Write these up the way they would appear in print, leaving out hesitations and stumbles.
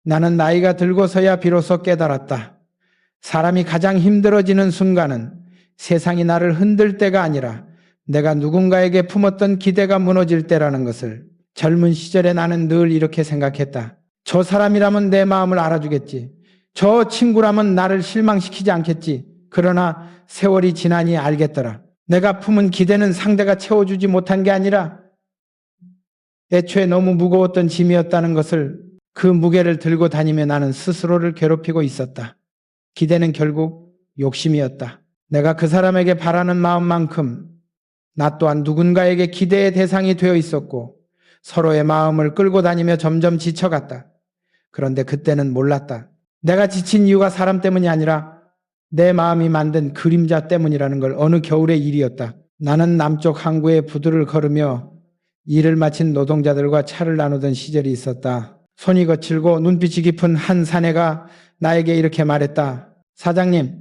나는 나이가 들고서야 비로소 깨달았다. 사람이 가장 힘들어지는 순간은 세상이 나를 흔들 때가 아니라 내가 누군가에게 품었던 기대가 무너질 때라는 것을. 젊은 시절에 나는 늘 이렇게 생각했다. 저 사람이라면 내 마음을 알아주겠지. 저 친구라면 나를 실망시키지 않겠지. 그러나 세월이 지나니 알겠더라. 내가 품은 기대는 상대가 채워주지 못한 게 아니라 애초에 너무 무거웠던 짐이었다는 것을. 그 무게를 들고 다니며 나는 스스로를 괴롭히고 있었다. 기대는 결국 욕심이었다. 내가 그 사람에게 바라는 마음만큼 나 또한 누군가에게 기대의 대상이 되어 있었고 서로의 마음을 끌고 다니며 점점 지쳐갔다. 그런데 그때는 몰랐다. 내가 지친 이유가 사람 때문이 아니라 내 마음이 만든 그림자 때문이라는 걸. 어느 겨울의 일이었다. 나는 남쪽 항구에 부두를 걸으며 일을 마친 노동자들과 차를 나누던 시절이 있었다. 손이 거칠고 눈빛이 깊은 한 사내가 나에게 이렇게 말했다. 사장님,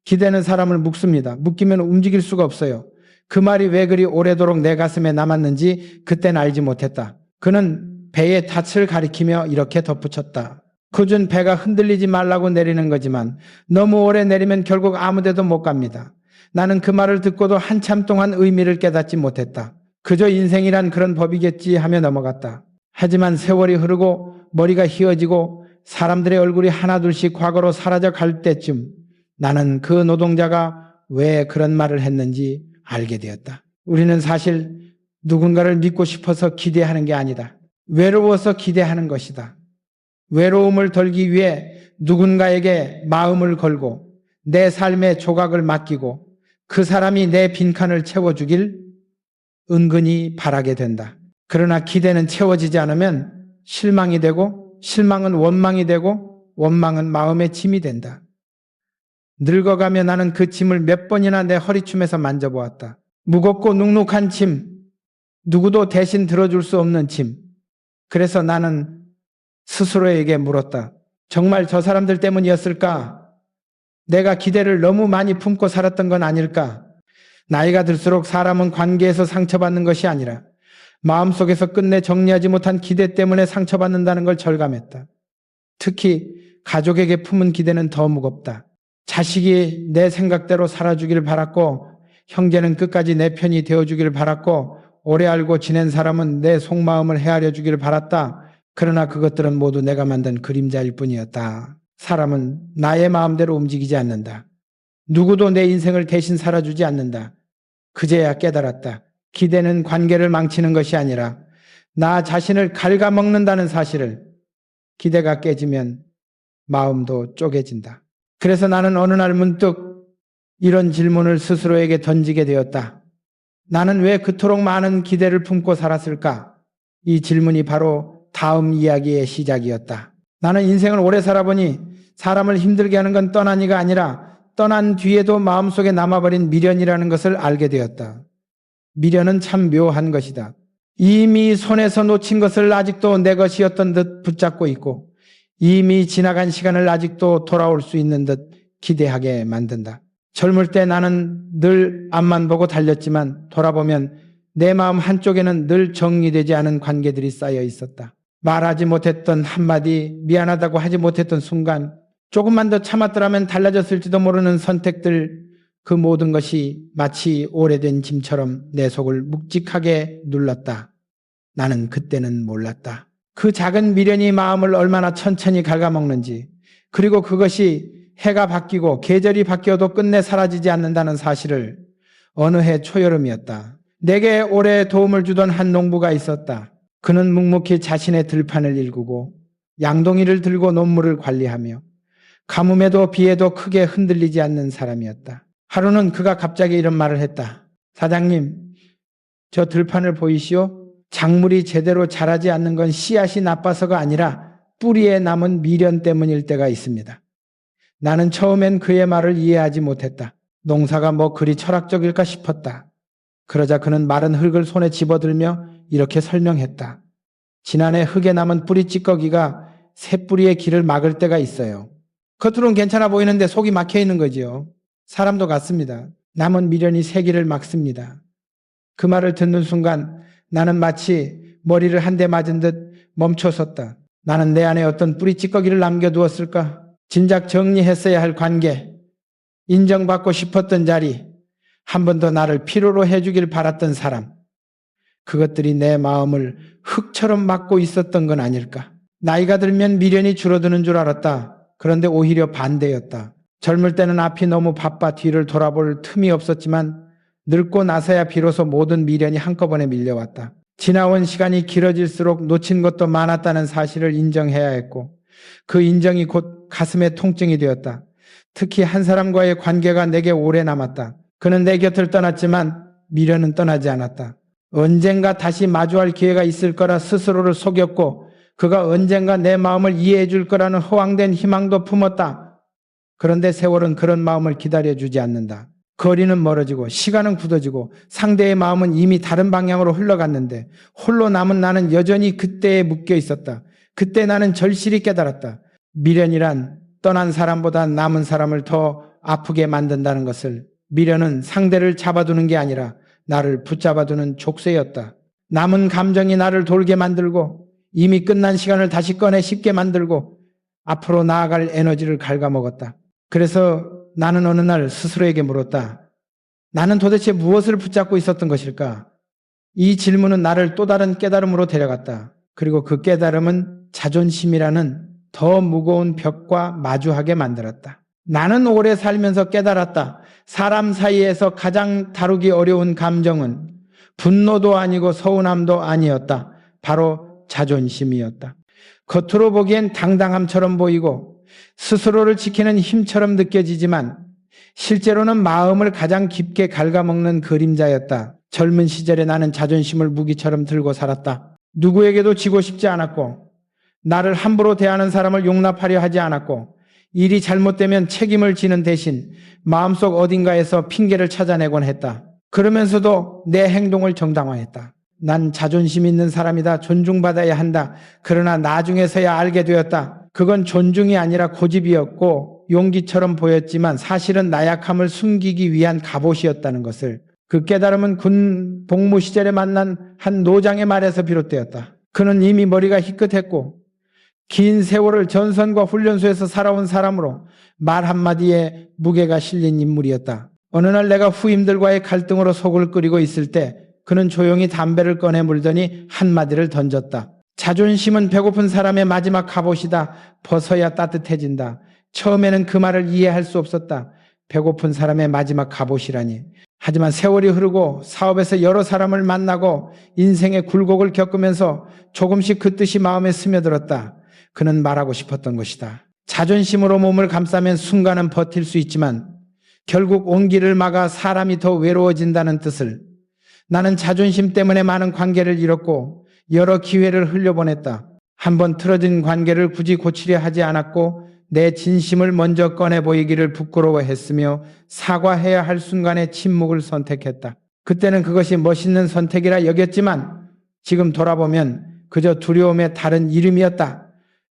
기대는 사람을 묶습니다. 묶이면 움직일 수가 없어요. 그 말이 왜 그리 오래도록 내 가슴에 남았는지 그땐 알지 못했다. 그는 배의 닻을 가리키며 이렇게 덧붙였다. 그중 배가 흔들리지 말라고 내리는 거지만 너무 오래 내리면 결국 아무데도 못 갑니다. 나는 그 말을 듣고도 한참 동안 의미를 깨닫지 못했다. 그저 인생이란 그런 법이겠지 하며 넘어갔다. 하지만 세월이 흐르고 머리가 휘어지고 사람들의 얼굴이 하나둘씩 과거로 사라져 갈 때쯤 나는 그 노동자가 왜 그런 말을 했는지 알게 되었다. 우리는 사실 누군가를 믿고 싶어서 기대하는 게 아니다. 외로워서 기대하는 것이다. 외로움을 덜기 위해 누군가에게 마음을 걸고 내 삶의 조각을 맡기고 그 사람이 내 빈칸을 채워주길 은근히 바라게 된다. 그러나 기대는 채워지지 않으면 실망이 되고 실망은 원망이 되고 원망은 마음의 짐이 된다. 늙어가며 나는 그 짐을 몇 번이나 내 허리춤에서 만져보았다. 무겁고 눅눅한 짐, 누구도 대신 들어줄 수 없는 짐. 그래서 나는 스스로에게 물었다. 정말 저 사람들 때문이었을까? 내가 기대를 너무 많이 품고 살았던 건 아닐까? 나이가 들수록 사람은 관계에서 상처받는 것이 아니라 마음속에서 끝내 정리하지 못한 기대 때문에 상처받는다는 걸 절감했다. 특히 가족에게 품은 기대는 더 무겁다. 자식이 내 생각대로 살아주길 바랐고 형제는 끝까지 내 편이 되어주길 바랐고 오래 알고 지낸 사람은 내 속마음을 헤아려 주길 바랐다. 그러나 그것들은 모두 내가 만든 그림자일 뿐이었다. 사람은 나의 마음대로 움직이지 않는다. 누구도 내 인생을 대신 살아주지 않는다. 그제야 깨달았다. 기대는 관계를 망치는 것이 아니라 나 자신을 갉아먹는다는 사실을. 기대가 깨지면 마음도 쪼개진다. 그래서 나는 어느 날 문득 이런 질문을 스스로에게 던지게 되었다. 나는 왜 그토록 많은 기대를 품고 살았을까? 이 질문이 바로 다음 이야기의 시작이었다. 나는 인생을 오래 살아보니 사람을 힘들게 하는 건 떠난 이가 아니라 떠난 뒤에도 마음속에 남아버린 미련이라는 것을 알게 되었다. 미련은 참 묘한 것이다. 이미 손에서 놓친 것을 아직도 내 것이었던 듯 붙잡고 있고 이미 지나간 시간을 아직도 돌아올 수 있는 듯 기대하게 만든다. 젊을 때 나는 늘 앞만 보고 달렸지만 돌아보면 내 마음 한쪽에는 늘 정리되지 않은 관계들이 쌓여 있었다. 말하지 못했던 한마디, 미안하다고 하지 못했던 순간, 조금만 더 참았더라면 달라졌을지도 모르는 선택들, 그 모든 것이 마치 오래된 짐처럼 내 속을 묵직하게 눌렀다. 나는 그때는 몰랐다. 그 작은 미련이 마음을 얼마나 천천히 갉아먹는지, 그리고 그것이 해가 바뀌고 계절이 바뀌어도 끝내 사라지지 않는다는 사실을. 어느 해 초여름이었다. 내게 오래 도움을 주던 한 농부가 있었다. 그는 묵묵히 자신의 들판을 일구고 양동이를 들고 논물을 관리하며 가뭄에도 비에도 크게 흔들리지 않는 사람이었다. 하루는 그가 갑자기 이런 말을 했다. 사장님, 저 들판을 보이시오? 작물이 제대로 자라지 않는 건 씨앗이 나빠서가 아니라 뿌리에 남은 미련 때문일 때가 있습니다. 나는 처음엔 그의 말을 이해하지 못했다. 농사가 뭐 그리 철학적일까 싶었다. 그러자 그는 마른 흙을 손에 집어들며 이렇게 설명했다. 지난해 흙에 남은 뿌리 찌꺼기가 새 뿌리의 길을 막을 때가 있어요. 겉으로는 괜찮아 보이는데 속이 막혀 있는 거지요. 사람도 같습니다. 남은 미련이 새 길을 막습니다. 그 말을 듣는 순간 나는 마치 머리를 한 대 맞은 듯 멈춰섰다. 나는 내 안에 어떤 뿌리 찌꺼기를 남겨두었을까? 진작 정리했어야 할 관계, 인정받고 싶었던 자리, 한 번 더 나를 필요로 해주길 바랐던 사람, 그것들이 내 마음을 흙처럼 막고 있었던 건 아닐까? 나이가 들면 미련이 줄어드는 줄 알았다. 그런데 오히려 반대였다. 젊을 때는 앞이 너무 바빠 뒤를 돌아볼 틈이 없었지만 늙고 나서야 비로소 모든 미련이 한꺼번에 밀려왔다. 지나온 시간이 길어질수록 놓친 것도 많았다는 사실을 인정해야 했고 그 인정이 곧 가슴의 통증이 되었다. 특히 한 사람과의 관계가 내게 오래 남았다. 그는 내 곁을 떠났지만 미련은 떠나지 않았다. 언젠가 다시 마주할 기회가 있을 거라 스스로를 속였고 그가 언젠가 내 마음을 이해해 줄 거라는 허황된 희망도 품었다. 그런데 세월은 그런 마음을 기다려주지 않는다. 거리는 멀어지고 시간은 굳어지고 상대의 마음은 이미 다른 방향으로 흘러갔는데 홀로 남은 나는 여전히 그때에 묶여 있었다. 그때 나는 절실히 깨달았다. 미련이란 떠난 사람보다 남은 사람을 더 아프게 만든다는 것을. 미련은 상대를 잡아두는 게 아니라 나를 붙잡아두는 족쇄였다. 남은 감정이 나를 돌게 만들고 이미 끝난 시간을 다시 꺼내 씹게 만들고 앞으로 나아갈 에너지를 갉아먹었다. 그래서 나는 어느 날 스스로에게 물었다. 나는 도대체 무엇을 붙잡고 있었던 것일까? 이 질문은 나를 또 다른 깨달음으로 데려갔다. 그리고 그 깨달음은 자존심이라는 더 무거운 벽과 마주하게 만들었다. 나는 오래 살면서 깨달았다. 사람 사이에서 가장 다루기 어려운 감정은 분노도 아니고 서운함도 아니었다. 바로 자존심이었다. 겉으로 보기엔 당당함처럼 보이고 스스로를 지키는 힘처럼 느껴지지만 실제로는 마음을 가장 깊게 갉아먹는 그림자였다. 젊은 시절에 나는 자존심을 무기처럼 들고 살았다. 누구에게도 지고 싶지 않았고 나를 함부로 대하는 사람을 용납하려 하지 않았고 일이 잘못되면 책임을 지는 대신 마음속 어딘가에서 핑계를 찾아내곤 했다. 그러면서도 내 행동을 정당화했다. 난 자존심 있는 사람이다. 존중받아야 한다. 그러나 나중에서야 알게 되었다. 그건 존중이 아니라 고집이었고 용기처럼 보였지만 사실은 나약함을 숨기기 위한 갑옷이었다는 것을. 그 깨달음은 군 복무 시절에 만난 한 노장의 말에서 비롯되었다. 그는 이미 머리가 희끗했고 긴 세월을 전선과 훈련소에서 살아온 사람으로 말 한마디에 무게가 실린 인물이었다. 어느 날 내가 후임들과의 갈등으로 속을 끓이고 있을 때 그는 조용히 담배를 꺼내 물더니 한마디를 던졌다. 자존심은 배고픈 사람의 마지막 갑옷이다. 벗어야 따뜻해진다. 처음에는 그 말을 이해할 수 없었다. 배고픈 사람의 마지막 갑옷이라니. 하지만 세월이 흐르고 사업에서 여러 사람을 만나고 인생의 굴곡을 겪으면서 조금씩 그 뜻이 마음에 스며들었다. 그는 말하고 싶었던 것이다. 자존심으로 몸을 감싸면 순간은 버틸 수 있지만 결국 온기를 막아 사람이 더 외로워진다는 뜻을. 나는 자존심 때문에 많은 관계를 잃었고 여러 기회를 흘려보냈다. 한번 틀어진 관계를 굳이 고치려 하지 않았고 내 진심을 먼저 꺼내 보이기를 부끄러워했으며 사과해야 할 순간에 침묵을 선택했다. 그때는 그것이 멋있는 선택이라 여겼지만 지금 돌아보면 그저 두려움의 다른 이름이었다.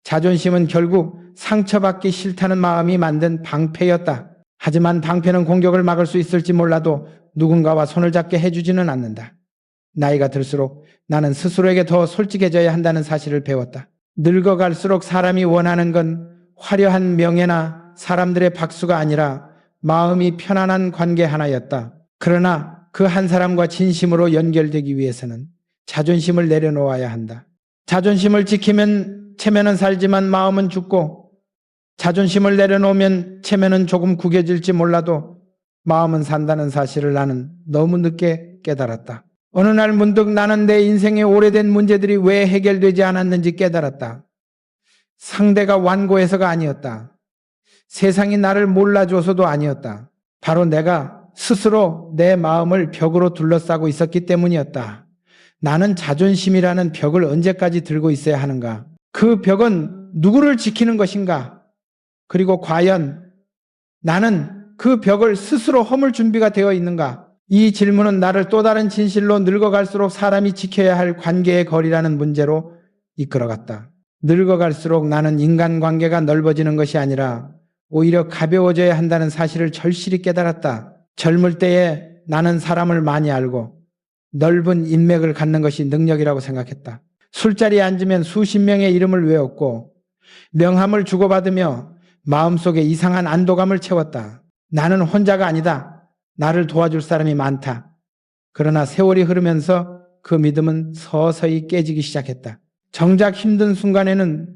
자존심은 결국 상처받기 싫다는 마음이 만든 방패였다. 하지만 방패는 공격을 막을 수 있을지 몰라도 누군가와 손을 잡게 해주지는 않는다. 나이가 들수록 나는 스스로에게 더 솔직해져야 한다는 사실을 배웠다. 늙어갈수록 사람이 원하는 건 화려한 명예나 사람들의 박수가 아니라 마음이 편안한 관계 하나였다. 그러나 그 한 사람과 진심으로 연결되기 위해서는 자존심을 내려놓아야 한다. 자존심을 지키면 체면은 살지만 마음은 죽고 자존심을 내려놓으면 체면은 조금 구겨질지 몰라도 마음은 산다는 사실을 나는 너무 늦게 깨달았다. 어느 날 문득 나는 내 인생의 오래된 문제들이 왜 해결되지 않았는지 깨달았다. 상대가 완고해서가 아니었다. 세상이 나를 몰라줘서도 아니었다. 바로 내가 스스로 내 마음을 벽으로 둘러싸고 있었기 때문이었다. 나는 자존심이라는 벽을 언제까지 들고 있어야 하는가? 그 벽은 누구를 지키는 것인가? 그리고 과연 나는 그 벽을 스스로 허물 준비가 되어 있는가? 이 질문은 나를 또 다른 진실로 늙어갈수록 사람이 지켜야 할 관계의 거리라는 문제로 이끌어갔다. 늙어갈수록 나는 인간관계가 넓어지는 것이 아니라 오히려 가벼워져야 한다는 사실을 절실히 깨달았다. 젊을 때에 나는 사람을 많이 알고 넓은 인맥을 갖는 것이 능력이라고 생각했다. 술자리에 앉으면 수십 명의 이름을 외웠고 명함을 주고받으며 마음속에 이상한 안도감을 채웠다. 나는 혼자가 아니다. 나를 도와줄 사람이 많다. 그러나 세월이 흐르면서 그 믿음은 서서히 깨지기 시작했다. 정작 힘든 순간에는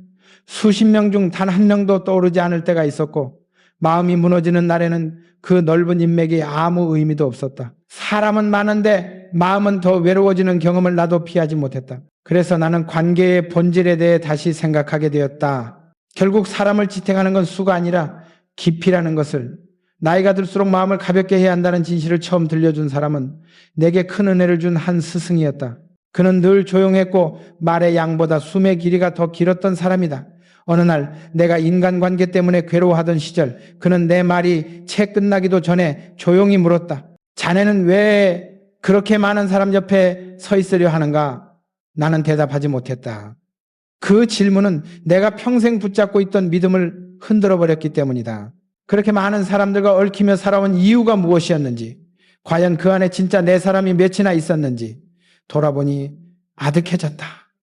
수십 명 중 단 한 명도 떠오르지 않을 때가 있었고 마음이 무너지는 날에는 그 넓은 인맥이 아무 의미도 없었다. 사람은 많은데 마음은 더 외로워지는 경험을 나도 피하지 못했다. 그래서 나는 관계의 본질에 대해 다시 생각하게 되었다. 결국 사람을 지탱하는 건 수가 아니라 깊이라는 것을, 나이가 들수록 마음을 가볍게 해야 한다는 진실을 처음 들려준 사람은 내게 큰 은혜를 준 한 스승이었다. 그는 늘 조용했고 말의 양보다 숨의 길이가 더 길었던 사람이다. 어느 날 내가 인간관계 때문에 괴로워하던 시절 그는 내 말이 채 끝나기도 전에 조용히 물었다. 자네는 왜 그렇게 많은 사람 옆에 서 있으려 하는가? 나는 대답하지 못했다. 그 질문은 내가 평생 붙잡고 있던 믿음을 흔들어 버렸기 때문이다. 그렇게 많은 사람들과 얽히며 살아온 이유가 무엇이었는지, 과연 그 안에 진짜 내 사람이 몇이나 있었는지 돌아보니 아득해졌다.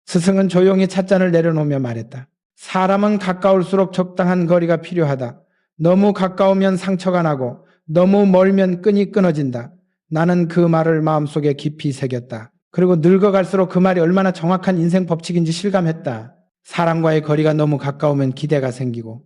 스승은 조용히 찻잔을 내려놓으며 말했다. 사람은 가까울수록 적당한 거리가 필요하다. 너무 가까우면 상처가 나고 너무 멀면 끈이 끊어진다. 나는 그 말을 마음속에 깊이 새겼다. 그리고 늙어갈수록 그 말이 얼마나 정확한 인생 법칙인지 실감했다. 사람과의 거리가 너무 가까우면 기대가 생기고,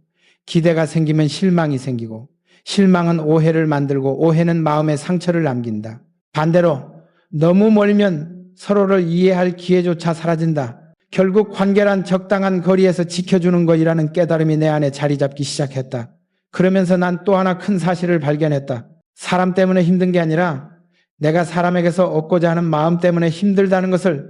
기대가 생기면 실망이 생기고, 실망은 오해를 만들고 오해는 마음에 상처를 남긴다. 반대로 너무 멀면 서로를 이해할 기회조차 사라진다. 결국 관계란 적당한 거리에서 지켜주는 것이라는 깨달음이 내 안에 자리 잡기 시작했다. 그러면서 난 또 하나 큰 사실을 발견했다. 사람 때문에 힘든 게 아니라 내가 사람에게서 얻고자 하는 마음 때문에 힘들다는 것을,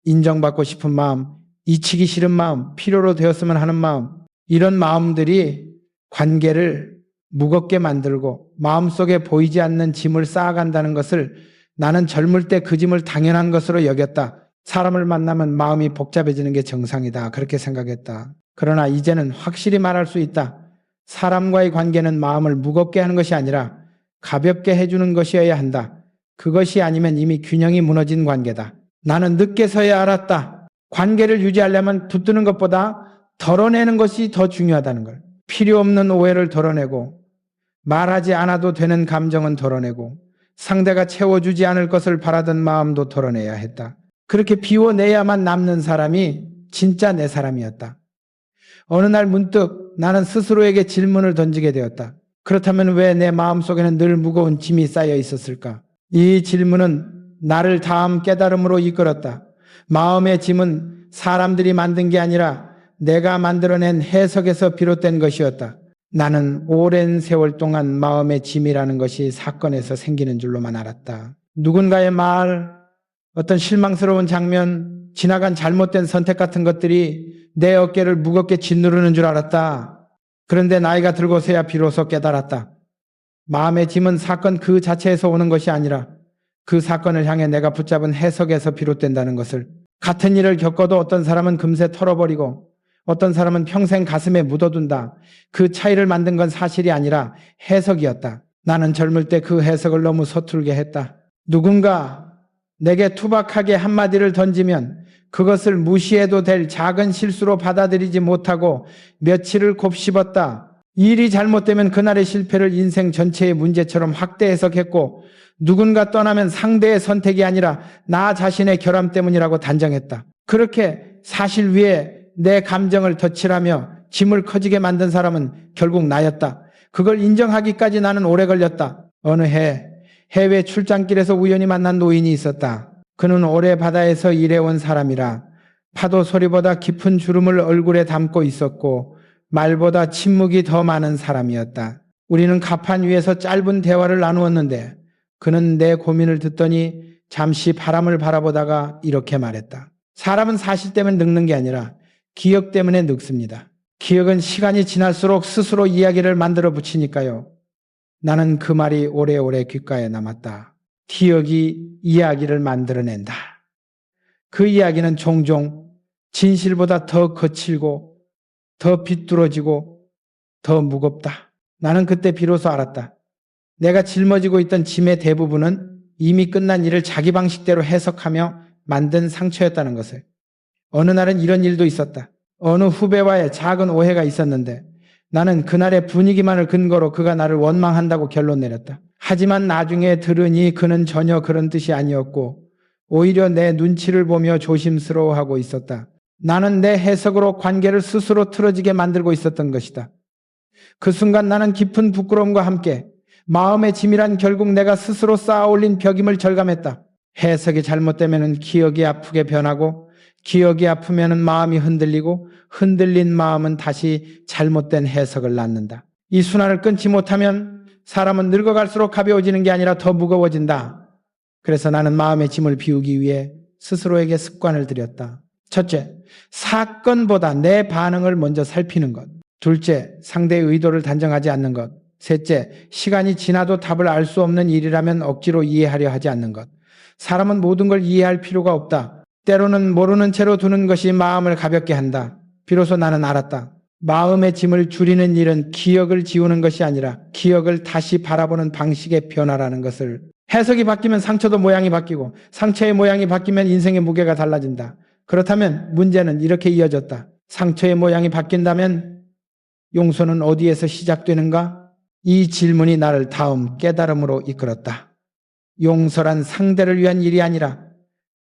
인정받고 싶은 마음, 잊히기 싫은 마음, 필요로 되었으면 하는 마음, 이런 마음들이 관계를 무겁게 만들고 마음속에 보이지 않는 짐을 쌓아간다는 것을 나는 젊을 때 그 짐을 당연한 것으로 여겼다. 사람을 만나면 마음이 복잡해지는 게 정상이다. 그렇게 생각했다. 그러나 이제는 확실히 말할 수 있다. 사람과의 관계는 마음을 무겁게 하는 것이 아니라 가볍게 해주는 것이어야 한다. 그것이 아니면 이미 균형이 무너진 관계다. 나는 늦게서야 알았다. 관계를 유지하려면 붙드는 것보다 덜어내는 것이 더 중요하다는 걸. 필요 없는 오해를 덜어내고, 말하지 않아도 되는 감정은 덜어내고, 상대가 채워주지 않을 것을 바라던 마음도 덜어내야 했다. 그렇게 비워내야만 남는 사람이 진짜 내 사람이었다. 어느 날 문득 나는 스스로에게 질문을 던지게 되었다. 그렇다면 왜 내 마음속에는 늘 무거운 짐이 쌓여 있었을까? 이 질문은 나를 다음 깨달음으로 이끌었다. 마음의 짐은 사람들이 만든 게 아니라 내가 만들어낸 해석에서 비롯된 것이었다. 나는 오랜 세월 동안 마음의 짐이라는 것이 사건에서 생기는 줄로만 알았다. 누군가의 말, 어떤 실망스러운 장면, 지나간 잘못된 선택 같은 것들이 내 어깨를 무겁게 짓누르는 줄 알았다. 그런데 나이가 들고서야 비로소 깨달았다. 마음의 짐은 사건 그 자체에서 오는 것이 아니라 그 사건을 향해 내가 붙잡은 해석에서 비롯된다는 것을. 같은 일을 겪어도 어떤 사람은 금세 털어버리고 어떤 사람은 평생 가슴에 묻어둔다. 그 차이를 만든 건 사실이 아니라 해석이었다. 나는 젊을 때 그 해석을 너무 서툴게 했다. 누군가 내게 투박하게 한마디를 던지면 그것을 무시해도 될 작은 실수로 받아들이지 못하고 며칠을 곱씹었다. 일이 잘못되면 그날의 실패를 인생 전체의 문제처럼 확대 해석했고, 누군가 떠나면 상대의 선택이 아니라 나 자신의 결함 때문이라고 단정했다. 그렇게 사실 위에 내 감정을 덧칠하며 짐을 커지게 만든 사람은 결국 나였다. 그걸 인정하기까지 나는 오래 걸렸다. 어느 해외 출장길에서 우연히 만난 노인이 있었다. 그는 오래 바다에서 일해온 사람이라 파도 소리보다 깊은 주름을 얼굴에 담고 있었고 말보다 침묵이 더 많은 사람이었다. 우리는 갑판 위에서 짧은 대화를 나누었는데 그는 내 고민을 듣더니 잠시 바람을 바라보다가 이렇게 말했다. 사람은 사실 때문에 늙는 게 아니라 기억 때문에 늙습니다. 기억은 시간이 지날수록 스스로 이야기를 만들어 붙이니까요. 나는 그 말이 오래오래 귓가에 남았다. 기억이 이야기를 만들어낸다. 그 이야기는 종종 진실보다 더 거칠고 더 비뚤어지고 더 무겁다. 나는 그때 비로소 알았다. 내가 짊어지고 있던 짐의 대부분은 이미 끝난 일을 자기 방식대로 해석하며 만든 상처였다는 것을. 어느 날은 이런 일도 있었다. 어느 후배와의 작은 오해가 있었는데 나는 그날의 분위기만을 근거로 그가 나를 원망한다고 결론 내렸다. 하지만 나중에 들으니 그는 전혀 그런 뜻이 아니었고 오히려 내 눈치를 보며 조심스러워하고 있었다. 나는 내 해석으로 관계를 스스로 틀어지게 만들고 있었던 것이다. 그 순간 나는 깊은 부끄러움과 함께 마음의 짐이란 결국 내가 스스로 쌓아올린 벽임을 절감했다. 해석이 잘못되면 기억이 아프게 변하고 기억이 아프면 마음이 흔들리고 흔들린 마음은 다시 잘못된 해석을 낳는다. 이 순환을 끊지 못하면 사람은 늙어갈수록 가벼워지는 게 아니라 더 무거워진다. 그래서 나는 마음의 짐을 비우기 위해 스스로에게 습관을 들였다. 첫째, 사건보다 내 반응을 먼저 살피는 것. 둘째, 상대의 의도를 단정하지 않는 것. 셋째, 시간이 지나도 답을 알 수 없는 일이라면 억지로 이해하려 하지 않는 것. 사람은 모든 걸 이해할 필요가 없다. 때로는 모르는 채로 두는 것이 마음을 가볍게 한다. 비로소 나는 알았다. 마음의 짐을 줄이는 일은 기억을 지우는 것이 아니라 기억을 다시 바라보는 방식의 변화라는 것을. 해석이 바뀌면 상처도 모양이 바뀌고 상처의 모양이 바뀌면 인생의 무게가 달라진다. 그렇다면 문제는 이렇게 이어졌다. 상처의 모양이 바뀐다면 용서는 어디에서 시작되는가? 이 질문이 나를 다음 깨달음으로 이끌었다. 용서란 상대를 위한 일이 아니라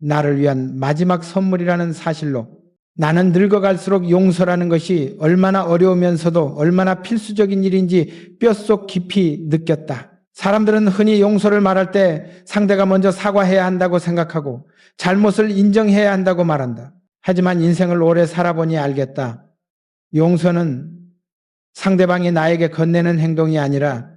나를 위한 마지막 선물이라는 사실로 나는 늙어갈수록 용서라는 것이 얼마나 어려우면서도 얼마나 필수적인 일인지 뼛속 깊이 느꼈다. 사람들은 흔히 용서를 말할 때 상대가 먼저 사과해야 한다고 생각하고 잘못을 인정해야 한다고 말한다. 하지만 인생을 오래 살아보니 알겠다. 용서는 상대방이 나에게 건네는 행동이 아니라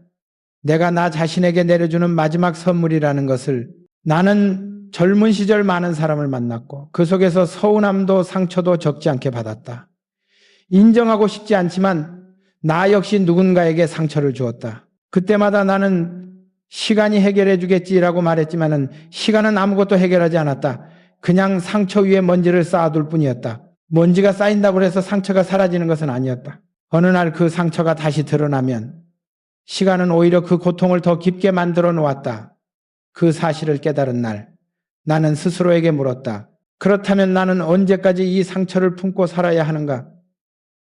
내가 나 자신에게 내려주는 마지막 선물이라는 것을. 나는 젊은 시절 많은 사람을 만났고 그 속에서 서운함도 상처도 적지 않게 받았다. 인정하고 싶지 않지만 나 역시 누군가에게 상처를 주었다. 그때마다 나는 시간이 해결해 주겠지라고 말했지만은 시간은 아무것도 해결하지 않았다. 그냥 상처 위에 먼지를 쌓아둘 뿐이었다. 먼지가 쌓인다고 해서 상처가 사라지는 것은 아니었다. 어느 날 그 상처가 다시 드러나면 시간은 오히려 그 고통을 더 깊게 만들어 놓았다. 그 사실을 깨달은 날 나는 스스로에게 물었다. 그렇다면 나는 언제까지 이 상처를 품고 살아야 하는가?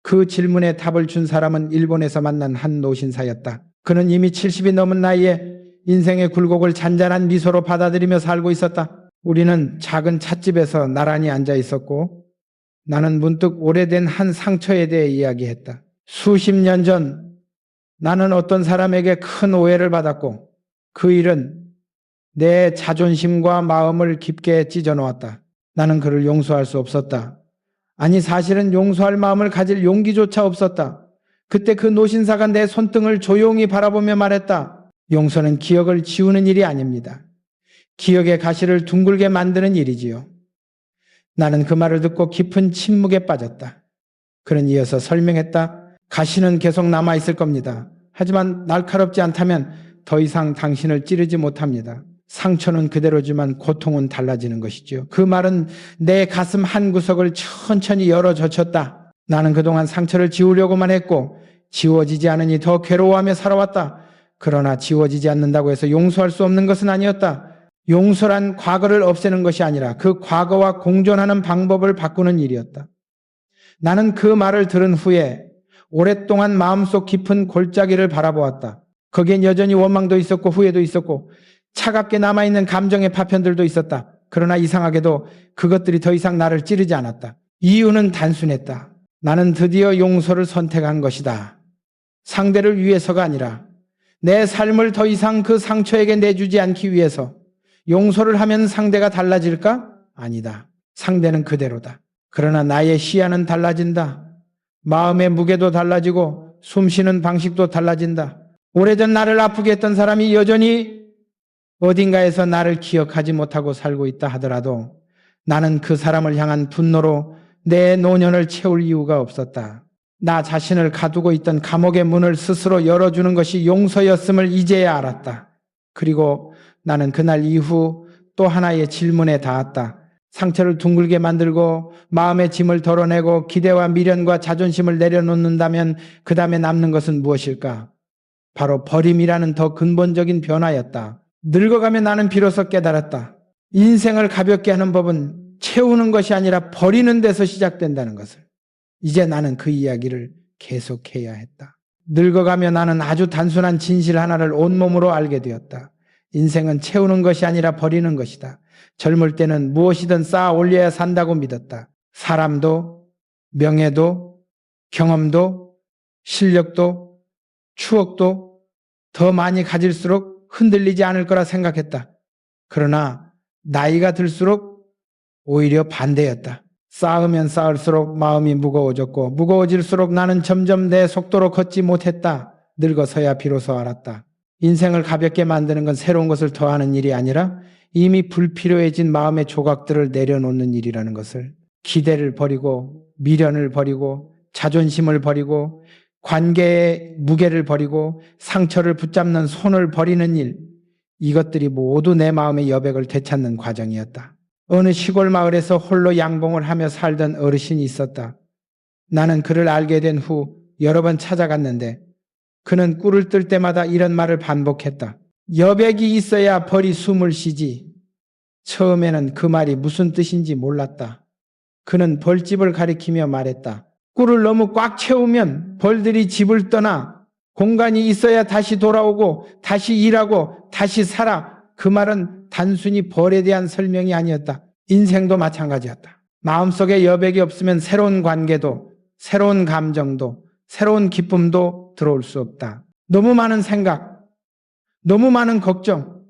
그 질문에 답을 준 사람은 일본에서 만난 한 노신사였다. 그는 이미 70이 넘은 나이에 인생의 굴곡을 잔잔한 미소로 받아들이며 살고 있었다. 우리는 작은 찻집에서 나란히 앉아 있었고 나는 문득 오래된 한 상처에 대해 이야기했다. 수십 년 전 나는 어떤 사람에게 큰 오해를 받았고 그 일은 내 자존심과 마음을 깊게 찢어놓았다. 나는 그를 용서할 수 없었다. 아니 사실은 용서할 마음을 가질 용기조차 없었다. 그때 그 노신사가 내 손등을 조용히 바라보며 말했다. 용서는 기억을 지우는 일이 아닙니다. 기억의 가시를 둥글게 만드는 일이지요. 나는 그 말을 듣고 깊은 침묵에 빠졌다. 그는 이어서 설명했다. 가시는 계속 남아있을 겁니다. 하지만 날카롭지 않다면 더 이상 당신을 찌르지 못합니다. 상처는 그대로지만 고통은 달라지는 것이죠. 그 말은 내 가슴 한 구석을 천천히 열어 젖혔다. 나는 그동안 상처를 지우려고만 했고 지워지지 않으니 더 괴로워하며 살아왔다. 그러나 지워지지 않는다고 해서 용서할 수 없는 것은 아니었다. 용서란 과거를 없애는 것이 아니라 그 과거와 공존하는 방법을 바꾸는 일이었다. 나는 그 말을 들은 후에 오랫동안 마음속 깊은 골짜기를 바라보았다. 거기엔 여전히 원망도 있었고 후회도 있었고 차갑게 남아있는 감정의 파편들도 있었다. 그러나 이상하게도 그것들이 더 이상 나를 찌르지 않았다. 이유는 단순했다. 나는 드디어 용서를 선택한 것이다. 상대를 위해서가 아니라 내 삶을 더 이상 그 상처에게 내주지 않기 위해서. 용서를 하면 상대가 달라질까? 아니다. 상대는 그대로다. 그러나 나의 시야는 달라진다. 마음의 무게도 달라지고 숨쉬는 방식도 달라진다. 오래전 나를 아프게 했던 사람이 여전히 어딘가에서 나를 기억하지 못하고 살고 있다 하더라도 나는 그 사람을 향한 분노로 내 노년을 채울 이유가 없었다. 나 자신을 가두고 있던 감옥의 문을 스스로 열어주는 것이 용서였음을 이제야 알았다. 그리고 나는 그날 이후 또 하나의 질문에 닿았다. 상처를 둥글게 만들고 마음의 짐을 덜어내고 기대와 미련과 자존심을 내려놓는다면 그 다음에 남는 것은 무엇일까? 바로 버림이라는 더 근본적인 변화였다. 늙어가며 나는 비로소 깨달았다. 인생을 가볍게 하는 법은 채우는 것이 아니라 버리는 데서 시작된다는 것을 이제 나는 그 이야기를 계속해야 했다. 늙어가며 나는 아주 단순한 진실 하나를 온몸으로 알게 되었다. 인생은 채우는 것이 아니라 버리는 것이다. 젊을 때는 무엇이든 쌓아 올려야 산다고 믿었다. 사람도, 명예도, 경험도, 실력도, 추억도 더 많이 가질수록 흔들리지 않을 거라 생각했다. 그러나 나이가 들수록 오히려 반대였다. 쌓으면 쌓을수록 마음이 무거워졌고 무거워질수록 나는 점점 내 속도로 걷지 못했다. 늙어서야 비로소 알았다. 인생을 가볍게 만드는 건 새로운 것을 더하는 일이 아니라 이미 불필요해진 마음의 조각들을 내려놓는 일이라는 것을, 기대를 버리고 미련을 버리고 자존심을 버리고 관계의 무게를 버리고 상처를 붙잡는 손을 버리는 일, 이것들이 모두 내 마음의 여백을 되찾는 과정이었다. 어느 시골 마을에서 홀로 양봉을 하며 살던 어르신이 있었다. 나는 그를 알게 된 후 여러 번 찾아갔는데 그는 꿀을 뜰 때마다 이런 말을 반복했다. 여백이 있어야 벌이 숨을 쉬지. 처음에는 그 말이 무슨 뜻인지 몰랐다. 그는 벌집을 가리키며 말했다. 꿀을 너무 꽉 채우면 벌들이 집을 떠나 공간이 있어야 다시 돌아오고 다시 일하고 다시 살아. 그 말은 단순히 벌에 대한 설명이 아니었다. 인생도 마찬가지였다. 마음속에 여백이 없으면 새로운 관계도, 새로운 감정도, 새로운 기쁨도 들어올 수 없다. 너무 많은 생각, 너무 많은 걱정,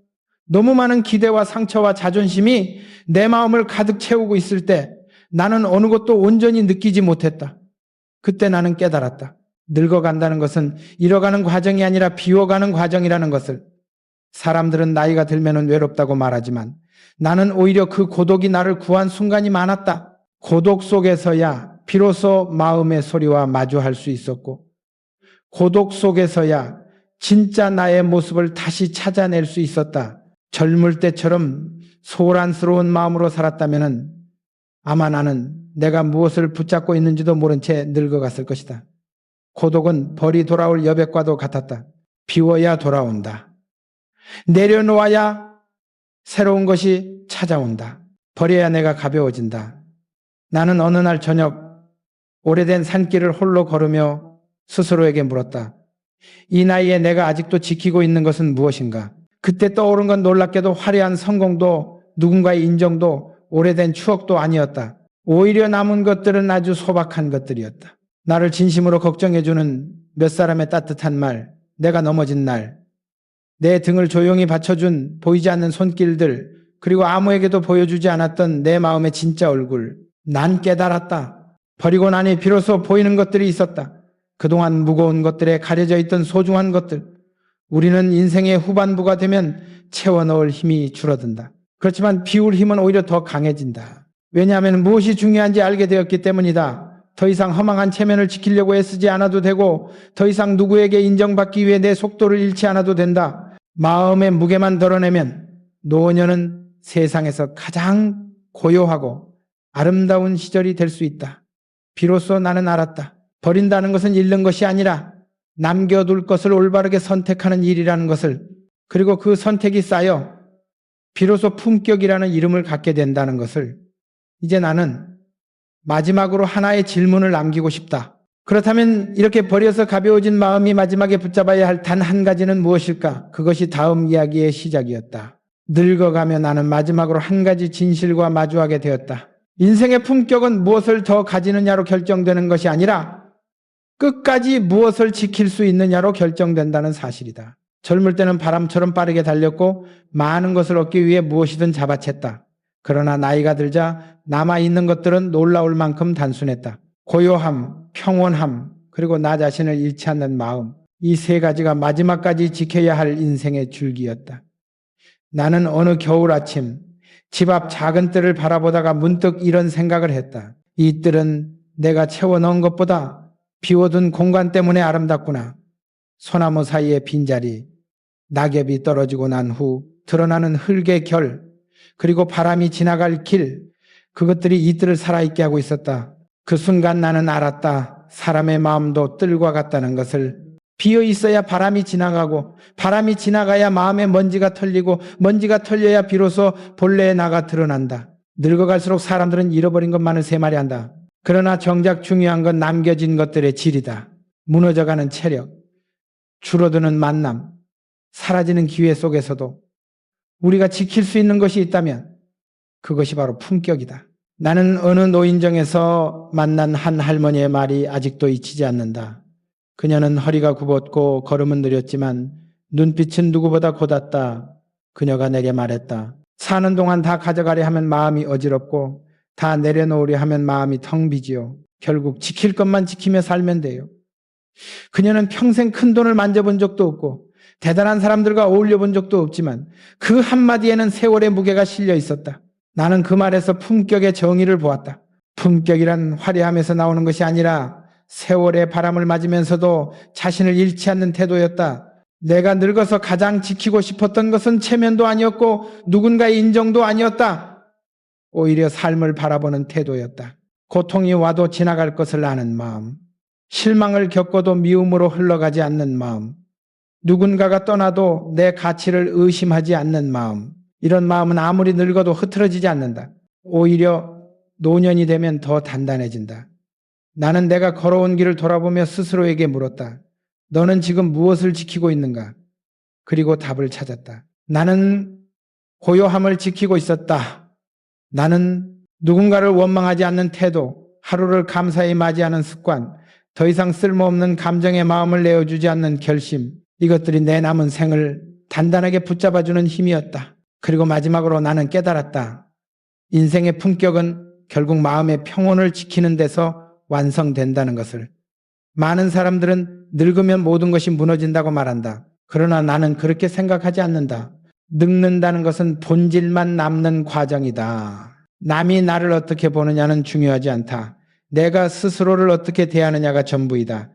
너무 많은 기대와 상처와 자존심이 내 마음을 가득 채우고 있을 때 나는 어느 것도 온전히 느끼지 못했다. 그때 나는 깨달았다. 늙어간다는 것은 잃어가는 과정이 아니라 비워가는 과정이라는 것을. 사람들은 나이가 들면 외롭다고 말하지만 나는 오히려 그 고독이 나를 구한 순간이 많았다. 고독 속에서야 비로소 마음의 소리와 마주할 수 있었고, 고독 속에서야 진짜 나의 모습을 다시 찾아낼 수 있었다. 젊을 때처럼 소란스러운 마음으로 살았다면 아마 나는 내가 무엇을 붙잡고 있는지도 모른 채 늙어갔을 것이다. 고독은 벌이 돌아올 여백과도 같았다. 비워야 돌아온다. 내려놓아야 새로운 것이 찾아온다. 버려야 내가 가벼워진다. 나는 어느 날 저녁 오래된 산길을 홀로 걸으며 스스로에게 물었다. 이 나이에 내가 아직도 지키고 있는 것은 무엇인가? 그때 떠오른 건 놀랍게도 화려한 성공도 누군가의 인정도 오래된 추억도 아니었다. 오히려 남은 것들은 아주 소박한 것들이었다. 나를 진심으로 걱정해주는 몇 사람의 따뜻한 말, 내가 넘어진 날, 내 등을 조용히 받쳐준 보이지 않는 손길들, 그리고 아무에게도 보여주지 않았던 내 마음의 진짜 얼굴. 난 깨달았다. 버리고 나니 비로소 보이는 것들이 있었다. 그동안 무거운 것들에 가려져 있던 소중한 것들. 우리는 인생의 후반부가 되면 채워 넣을 힘이 줄어든다. 그렇지만 비울 힘은 오히려 더 강해진다. 왜냐하면 무엇이 중요한지 알게 되었기 때문이다. 더 이상 허망한 체면을 지키려고 애쓰지 않아도 되고 더 이상 누구에게 인정받기 위해 내 속도를 잃지 않아도 된다. 마음의 무게만 덜어내면 노년은 세상에서 가장 고요하고 아름다운 시절이 될 수 있다. 비로소 나는 알았다. 버린다는 것은 잃는 것이 아니라 남겨둘 것을 올바르게 선택하는 일이라는 것을, 그리고 그 선택이 쌓여 비로소 품격이라는 이름을 갖게 된다는 것을. 이제 나는 마지막으로 하나의 질문을 남기고 싶다. 그렇다면 이렇게 버려서 가벼워진 마음이 마지막에 붙잡아야 할 단 한 가지는 무엇일까? 그것이 다음 이야기의 시작이었다. 늙어가며 나는 마지막으로 한 가지 진실과 마주하게 되었다. 인생의 품격은 무엇을 더 가지느냐로 결정되는 것이 아니라 끝까지 무엇을 지킬 수 있느냐로 결정된다는 사실이다. 젊을 때는 바람처럼 빠르게 달렸고 많은 것을 얻기 위해 무엇이든 잡아챘다. 그러나 나이가 들자 남아있는 것들은 놀라울 만큼 단순했다. 고요함, 평온함, 그리고 나 자신을 잃지 않는 마음. 이 세 가지가 마지막까지 지켜야 할 인생의 줄기였다. 나는 어느 겨울 아침 집 앞 작은 뜰을 바라보다가 문득 이런 생각을 했다. 이 뜰은 내가 채워 넣은 것보다 비워둔 공간 때문에 아름답구나. 소나무 사이의 빈자리, 낙엽이 떨어지고 난 후 드러나는 흙의 결, 그리고 바람이 지나갈 길, 그것들이 이 뜰을 살아있게 하고 있었다. 그 순간 나는 알았다. 사람의 마음도 뜰과 같다는 것을. 비어 있어야 바람이 지나가고 바람이 지나가야 마음의 먼지가 털리고 먼지가 털려야 비로소 본래의 나가 드러난다. 늙어갈수록 사람들은 잃어버린 것만을 세마리한다. 그러나 정작 중요한 건 남겨진 것들의 질이다. 무너져가는 체력, 줄어드는 만남, 사라지는 기회 속에서도 우리가 지킬 수 있는 것이 있다면 그것이 바로 품격이다. 나는 어느 노인정에서 만난 한 할머니의 말이 아직도 잊히지 않는다. 그녀는 허리가 굽었고 걸음은 느렸지만 눈빛은 누구보다 곧았다. 그녀가 내게 말했다. 사는 동안 다 가져가려 하면 마음이 어지럽고 다 내려놓으려 하면 마음이 텅 비지요. 결국 지킬 것만 지키며 살면 돼요. 그녀는 평생 큰 돈을 만져본 적도 없고 대단한 사람들과 어울려 본 적도 없지만 그 한마디에는 세월의 무게가 실려 있었다. 나는 그 말에서 품격의 정의를 보았다. 품격이란 화려함에서 나오는 것이 아니라 세월의 바람을 맞으면서도 자신을 잃지 않는 태도였다. 내가 늙어서 가장 지키고 싶었던 것은 체면도 아니었고 누군가의 인정도 아니었다. 오히려 삶을 바라보는 태도였다. 고통이 와도 지나갈 것을 아는 마음, 실망을 겪어도 미움으로 흘러가지 않는 마음, 누군가가 떠나도 내 가치를 의심하지 않는 마음, 이런 마음은 아무리 늙어도 흐트러지지 않는다. 오히려 노년이 되면 더 단단해진다. 나는 내가 걸어온 길을 돌아보며 스스로에게 물었다. 너는 지금 무엇을 지키고 있는가? 그리고 답을 찾았다. 나는 고요함을 지키고 있었다. 나는 누군가를 원망하지 않는 태도, 하루를 감사히 맞이하는 습관, 더 이상 쓸모없는 감정의 마음을 내어주지 않는 결심, 이것들이 내 남은 생을 단단하게 붙잡아주는 힘이었다. 그리고 마지막으로 나는 깨달았다. 인생의 품격은 결국 마음의 평온을 지키는 데서 완성된다는 것을. 많은 사람들은 늙으면 모든 것이 무너진다고 말한다. 그러나 나는 그렇게 생각하지 않는다. 늙는다는 것은 본질만 남는 과정이다. 남이 나를 어떻게 보느냐는 중요하지 않다. 내가 스스로를 어떻게 대하느냐가 전부이다.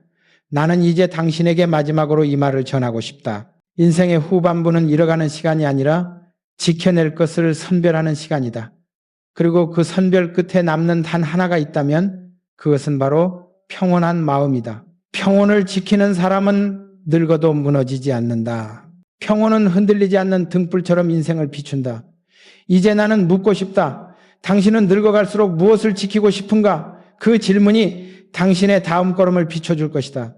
나는 이제 당신에게 마지막으로 이 말을 전하고 싶다. 인생의 후반부는 잃어가는 시간이 아니라 지켜낼 것을 선별하는 시간이다. 그리고 그 선별 끝에 남는 단 하나가 있다면 그것은 바로 평온한 마음이다. 평온을 지키는 사람은 늙어도 무너지지 않는다. 평온은 흔들리지 않는 등불처럼 인생을 비춘다. 이제 나는 묻고 싶다. 당신은 늙어갈수록 무엇을 지키고 싶은가? 그 질문이 당신의 다음 걸음을 비춰줄 것이다.